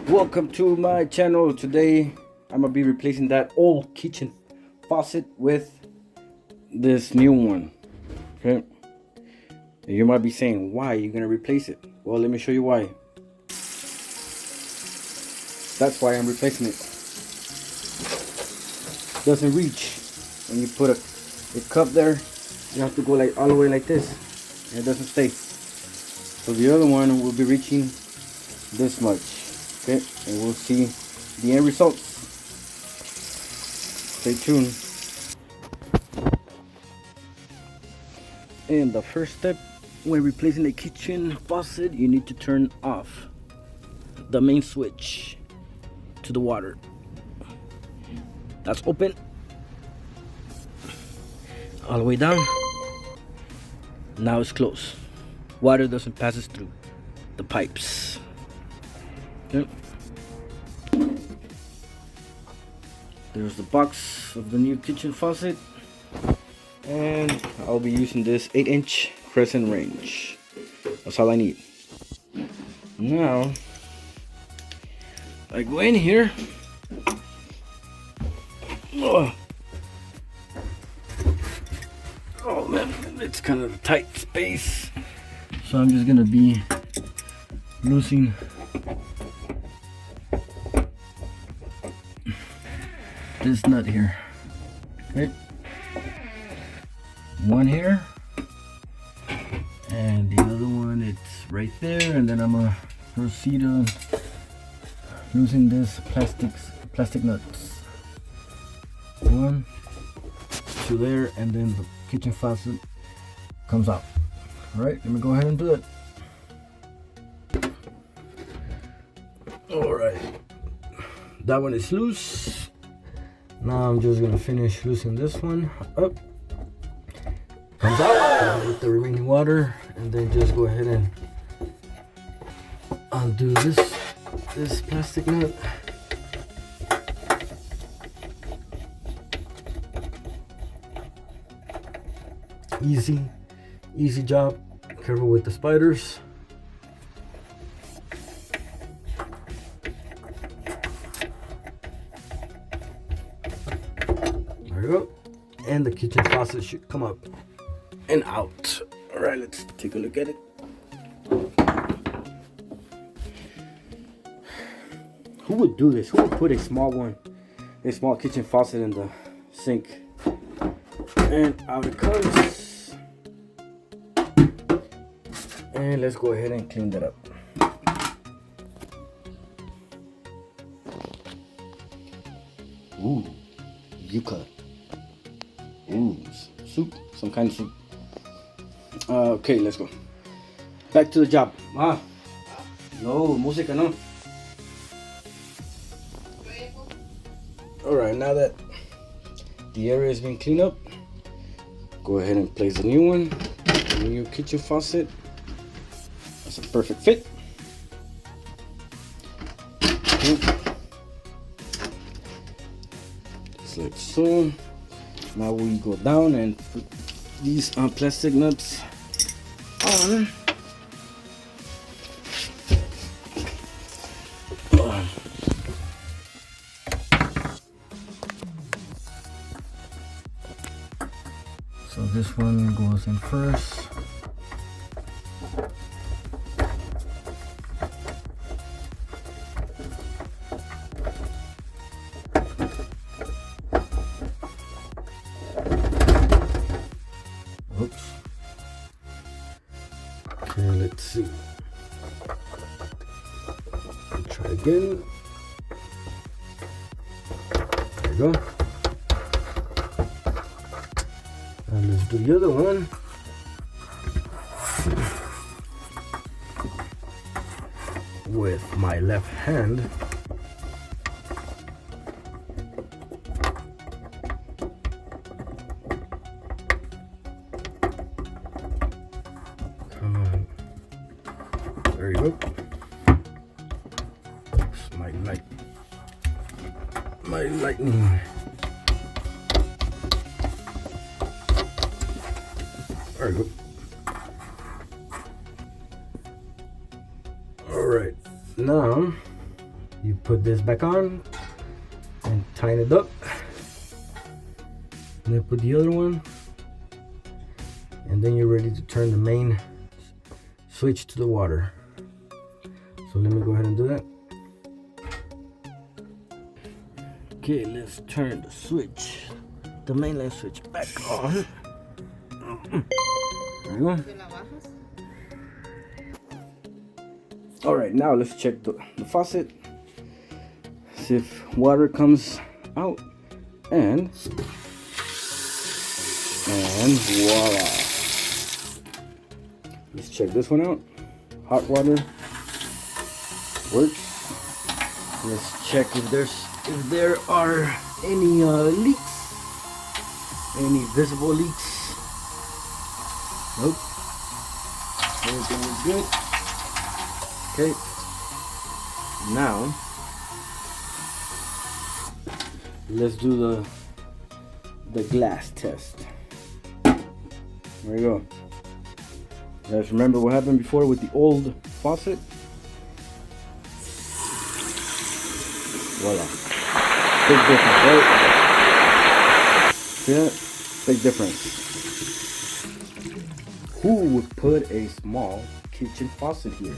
Welcome to my channel. Today I'm gonna be replacing that old kitchen faucet with this new one. Okay, and you might be saying, why are you gonna replace it? Well, let me show you why. That's why I'm replacing it. Doesn't reach. When you put a cup there, you have to go like all the way like this, and it doesn't stay. So the other one will be reaching this much. Okay, and we'll see the end results. Stay tuned. And the first step when replacing the kitchen faucet, you need to turn off the main switch to the water. That's open all the way down. Now it's closed. Water doesn't pass through the pipes. Okay. There's the box of the new kitchen faucet, and I'll be using this 8-inch crescent range. That's all I need. Now I go in here. Oh man, it's kind of a tight space, so I'm just gonna be loosening this nut here. Okay, one here, and the other one, it's right there. And then I'm gonna proceed on loosening this plastic nuts. One, two there, and then the kitchen faucet comes out. All right, let me go ahead and do it. All right, that one is loose. Now I'm just gonna finish loosening this one up. Comes out with the remaining water, and then just go ahead and undo this plastic nut. Easy job. Careful with the spiders. There we go. And the kitchen faucet should come up and out. All right, let's take a look at it. Who would do this? Who would put a small kitchen faucet in the sink? And out it comes. And let's go ahead and clean that up. Ooh, yuca. Ooh, soup, some kind of soup. Okay, let's go. Back to the job. No, música no. Alright, now that the area has been cleaned up, go ahead and place the new one, the new kitchen faucet. That's a perfect fit. Okay. Just like so. Now we go down and put these plastic nuts on. So this one goes in first. Oops. Okay, let's see. Try again. There you go. And let's do the other one. With my left hand. Come on. There you go. Oops, my lightning. There you go. All right, now You put this back on and tighten it up, and then put the other one, and then you're ready to turn the main switch to the water. So let me go ahead and do that. Okay, let's turn the switch, the mainline switch, back on. There you go. All right, now let's check the faucet, see if water comes out, and voila. Let's check this one out. Hot water works. Let's check if there are any leaks, any visible leaks. Nope. Everything is good. Okay. Now let's do the glass test. There you go. You guys remember what happened before with the old faucet? Voila. Big difference, right? See that? Big difference. Who would put a small kitchen faucet here?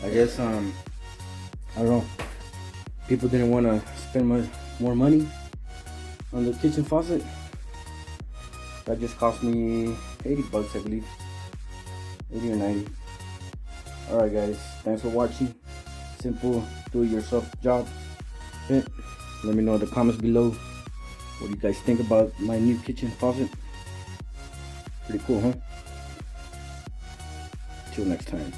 I guess, I don't know. People didn't want to spend more money on the kitchen faucet. That just cost me 80 bucks, I believe. 80 or 90. Alright guys, thanks for watching. Simple do-it-yourself job. Let me know in the comments below what you guys think about my new kitchen faucet. Pretty cool, huh? Till next time.